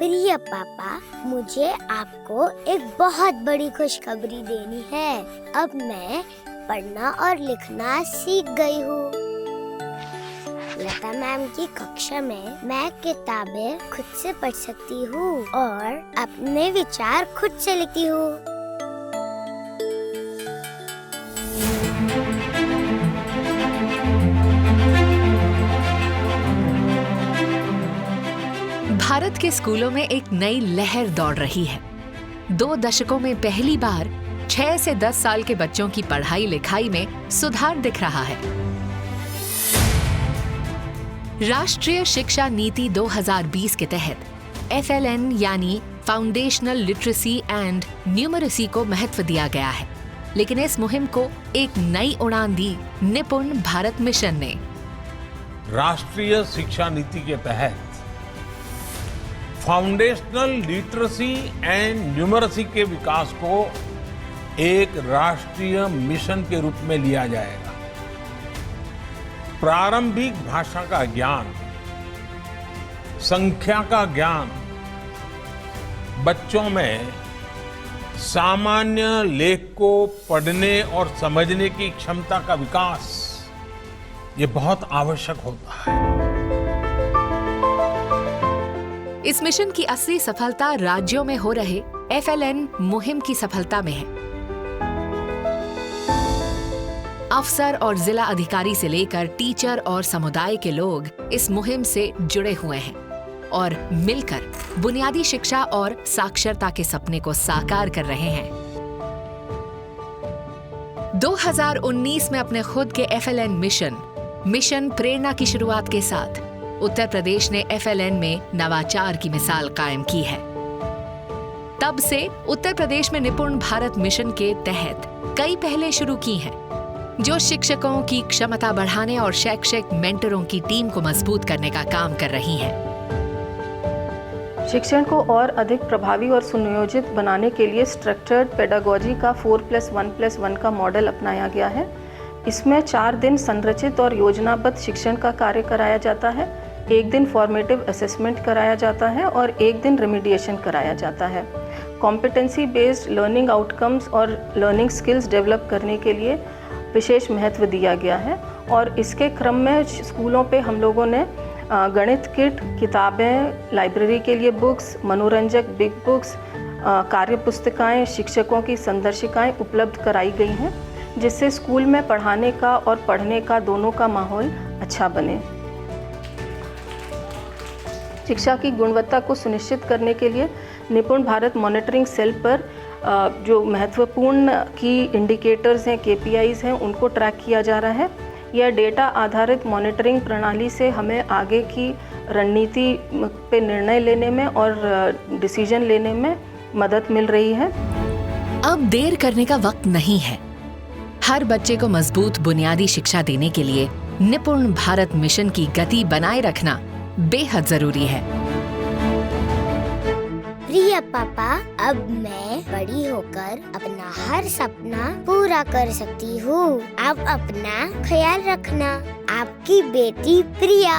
प्रिय पापा, मुझे आपको एक बहुत बड़ी खुशखबरी देनी है। अब मैं पढ़ना और लिखना सीख गई हूँ। लता मैम की कक्षा में मैं किताबें खुद से पढ़ सकती हूँ और अपने विचार खुद से लिखती हूँ। भारत के स्कूलों में एक नई लहर दौड़ रही है। 2 दशकों में पहली बार 6 से 10 साल के बच्चों की पढ़ाई लिखाई में सुधार दिख रहा है। राष्ट्रीय शिक्षा नीति 2020 के तहत FLN यानी फाउंडेशनल लिटरेसी एंड न्यूमरेसी को महत्व दिया गया है, लेकिन इस मुहिम को एक नई उड़ान दी निपुण भारत मिशन ने। राष्ट्रीय शिक्षा नीति के तहत फाउंडेशनल लिटरेसी एंड न्यूमरेसी के विकास को एक राष्ट्रीय मिशन के रूप में लिया जाएगा। प्रारंभिक भाषा का ज्ञान, संख्या का ज्ञान, बच्चों में सामान्य लेख को पढ़ने और समझने की क्षमता का विकास, ये बहुत आवश्यक होता है। इस मिशन की असली सफलता राज्यों में हो रहे FLN मुहिम की सफलता में है। अफसर और जिला अधिकारी से लेकर टीचर और समुदाय के लोग इस मुहिम से जुड़े हुए हैं और मिलकर बुनियादी शिक्षा और साक्षरता के सपने को साकार कर रहे हैं। 2019 में अपने खुद के FLN मिशन प्रेरणा की शुरुआत के साथ उत्तर प्रदेश ने FLN में नवाचार की मिसाल कायम की है। तब से उत्तर प्रदेश में निपुण भारत मिशन के तहत कई पहलें शुरू की हैं, जो शिक्षकों की क्षमता बढ़ाने और शैक्षिक मेंटरों की टीम को मजबूत करने का काम कर रही हैं। शिक्षण को और अधिक प्रभावी और सुनियोजित बनाने के लिए स्ट्रक्चर्ड पेडागोजी का 4+1+1 का मॉडल अपनाया गया है। इसमें 4 दिन संरचित और योजनाबद्ध शिक्षण का कार्य कराया जाता है, 1 दिन फॉर्मेटिव असेसमेंट कराया जाता है और 1 दिन रेमिडिएशन कराया जाता है। कॉम्पिटेंसी बेस्ड लर्निंग आउटकम्स और लर्निंग स्किल्स डेवलप करने के लिए विशेष महत्व दिया गया है और इसके क्रम में स्कूलों पे हम लोगों ने गणित किट, किताबें, लाइब्रेरी के लिए बुक्स, मनोरंजक बिग बुक्स, कार्य पुस्तिकाएँ, शिक्षकों की संदर्शिकाएँ उपलब्ध कराई गई हैं, जिससे स्कूल में पढ़ाने का और पढ़ने का दोनों का माहौल अच्छा बने। शिक्षा की गुणवत्ता को सुनिश्चित करने के लिए निपुण भारत मॉनिटरिंग सेल पर जो महत्वपूर्ण की इंडिकेटर्स हैं, KPIs हैं, उनको ट्रैक किया जा रहा है। यह डेटा आधारित मॉनिटरिंग प्रणाली से हमें आगे की रणनीति पे निर्णय लेने में और डिसीजन लेने में मदद मिल रही है। अब देर करने का वक्त नहीं है। हर बच्चे को मजबूत बुनियादी शिक्षा देने के लिए निपुण भारत मिशन की गति बनाए रखना बेहद जरूरी है। प्रिय पापा, अब मैं बड़ी होकर अपना हर सपना पूरा कर सकती हूँ। आप अपना ख्याल रखना। आपकी बेटी प्रिया।